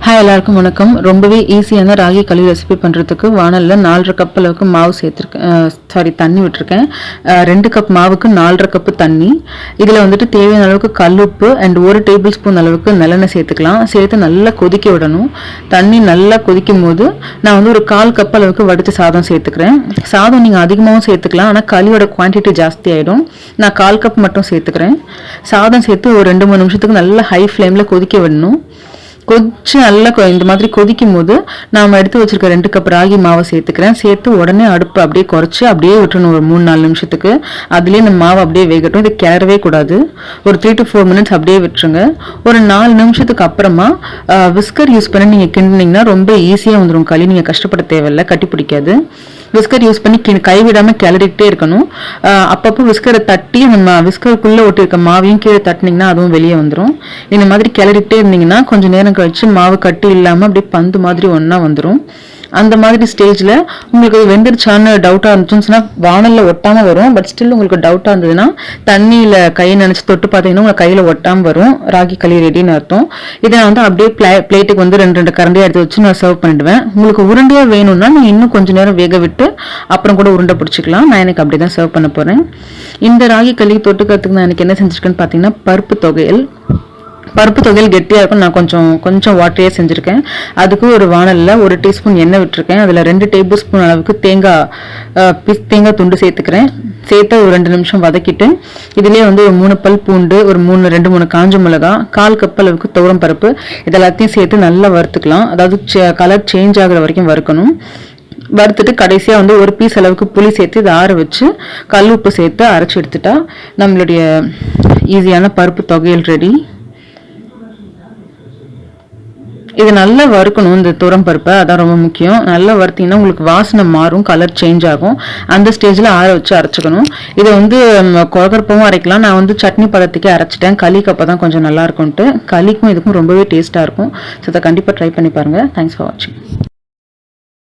Hi எல்லாருக்கும் வணக்கம். ரொம்பவே ஈஸியான ராகி களி ரெசிபி பண்ணுறதுக்கு வானலில் 4.5 கப் அளவுக்கு மாவு சேர்த்துருக்கேன், தண்ணி விட்டுருக்கேன். 2 கப் மாவுக்கு 4.5 கப்பு தண்ணி. இதில் வந்துட்டு தேவையான அளவுக்கு கல்லுப்பு அண்ட் 1 டேபிள் ஸ்பூன் அளவுக்கு நல்லெண்ணெய் சேர்த்துக்கலாம். சேர்த்து நல்லா கொதிக்க விடணும். தண்ணி நல்லா கொதிக்கும் போது நான் வந்து ஒரு 1/4 கப் அளவுக்கு வடித்து சாதம் சேர்த்துக்கிறேன். சாதம் நீங்கள் அதிகமாகவும் சேர்த்துக்கலாம், ஆனால் களியோட குவான்டிட்டி ஜாஸ்தி ஆகிடும். நான் 1/4 கப் மட்டும் சேர்த்துக்கிறேன். சாதம் சேர்த்து ஒரு 2-3 நிமிஷத்துக்கு நல்லா ஹை ஃப்ளேமில் கொதிக்க விடணும். கொஞ்சம் நல்லா இந்த மாதிரி கொதிக்கும் போது நாம் எடுத்து வச்சிருக்க 2 கப் ராகி மாவை சேர்த்துக்கிறேன். சேர்த்து உடனே அடுப்பு அப்படியே குறைச்சி அப்படியே விட்டுறணும் ஒரு 3-4 நிமிஷத்துக்கு. அதுலேயே இந்த மாவு அப்படியே வேகட்டும். இது கிளறவே கூடாது. ஒரு 3 to 4 மினிட்ஸ் அப்படியே விட்டுருங்க. ஒரு 4 நிமிஷத்துக்கு அப்புறமா விஸ்கர் யூஸ் பண்ணி நீங்கள் கிண்டினீங்கன்னா ரொம்ப ஈஸியாக வந்துடும் களி. நீங்கள் கஷ்டப்பட தேவையில்லை, கட்டி பிடிக்காது. விஸ்கர் யூஸ் பண்ணி கைவிடாமல் கிளறிக்கிட்டே இருக்கணும். அப்பப்போ விஸ்கரை தட்டி அந்த விஸ்கருக்குள்ளே ஒட்டி இருக்க மாவையும் கீழே தட்டினீங்கன்னா அதுவும் வெளியே வந்துடும். இந்த மாதிரி கிளறிக்கிட்டே இருந்தீங்கன்னா கொஞ்சம் நேரம் கழிச்சு மாவு கட்டி இல்லாமல் அப்படியே பந்து மாதிரி ஒன்றா வந்துடும். அந்த மாதிரி ஸ்டேஜில் உங்களுக்கு வெந்துருச்சான்னு டவுட்டாக இருந்துச்சுன்னா வானலில் ஒட்டாமல் வரும். பட் ஸ்டில் உங்களுக்கு டவுட்டாக இருந்ததுன்னா தண்ணியில் கையை நினச்சி தொட்டு பார்த்தீங்கன்னா உங்களுக்கு கையில் ஒட்டாமல் வரும். ராகி களி ரெடின்னு அர்த்தம். இதை நான் வந்து அப்படியே பிளேட்டுக்கு வந்து 2 கரண்டியாக எடுத்து வச்சு நான் சர்வ் பண்ணிடுவேன். உங்களுக்கு உருண்டையாக வேணும்னா நீங்கள் இன்னும் கொஞ்சம் நேரம் வேக விட்டு அப்புறம் கூட உருண்டை பிடிச்சிக்கலாம். நான் எனக்கு அப்படி தான் சர்வ் பண்ண போகிறேன். இந்த ராகி களி தொட்டுக்கிறதுக்கு நான் எனக்கு என்ன செஞ்சுருக்கேன்னு பார்த்தீங்கன்னா பருப்பு தொகையில் கெட்டியாக இருக்கும். நான் கொஞ்சம் வாட்டரியாக செஞ்சுருக்கேன். அதுக்கு ஒரு வானலில் 1 டீஸ்பூன் எண்ணெய் விட்டுருக்கேன். அதில் 2 டேபிள் ஸ்பூன் அளவுக்கு தேங்காய் துண்டு சேர்த்துக்கிறேன். சேர்த்து ஒரு 2 நிமிஷம் வதக்கிட்டு இதிலே வந்து ஒரு 3 பல் பூண்டு, ஒரு 2-3 காஞ்ச மிளகாய், 1/4 கப் அளவுக்கு துவரம் பருப்பு, இதெல்லாத்தையும் சேர்த்து நல்லா வறுத்துக்கலாம். அதாவது கலர் சேஞ்ச் ஆகுற வரைக்கும் வறுக்கணும். வறுத்துட்டு கடைசியாக வந்து 1 பீஸ் அளவுக்கு புளி சேர்த்து இதை ஆற வச்சு கல் உப்பு சேர்த்து அரைச்சி எடுத்துட்டா நம்மளுடைய ஈஸியான பருப்பு தொகையல் ரெடி. இது நல்லா வறுக்கணும். இந்த துவரம் பருப்பை அதான் ரொம்ப முக்கியம். நல்லா வறுத்தீங்கன்னா உங்களுக்கு வாசனை மாறும், கலர் சேஞ்ச் ஆகும். அந்த ஸ்டேஜில் ஆற வச்சு அரைச்சிக்கணும். இதை வந்து குழகரப்பவும் அரைக்கலாம். நான் வந்து சட்னி பதத்துக்கே அரைச்சிட்டேன். களிக்கு அப்போ தான் கொஞ்சம் நல்லா இருக்கும்ட்டு. களிக்கும் இதுக்கும் ரொம்பவே டேஸ்ட்டாக இருக்கும். ஸோ அதை கண்டிப்பாக ட்ரை பண்ணி பாருங்கள். தேங்க்ஸ் ஃபார் வாட்சிங்.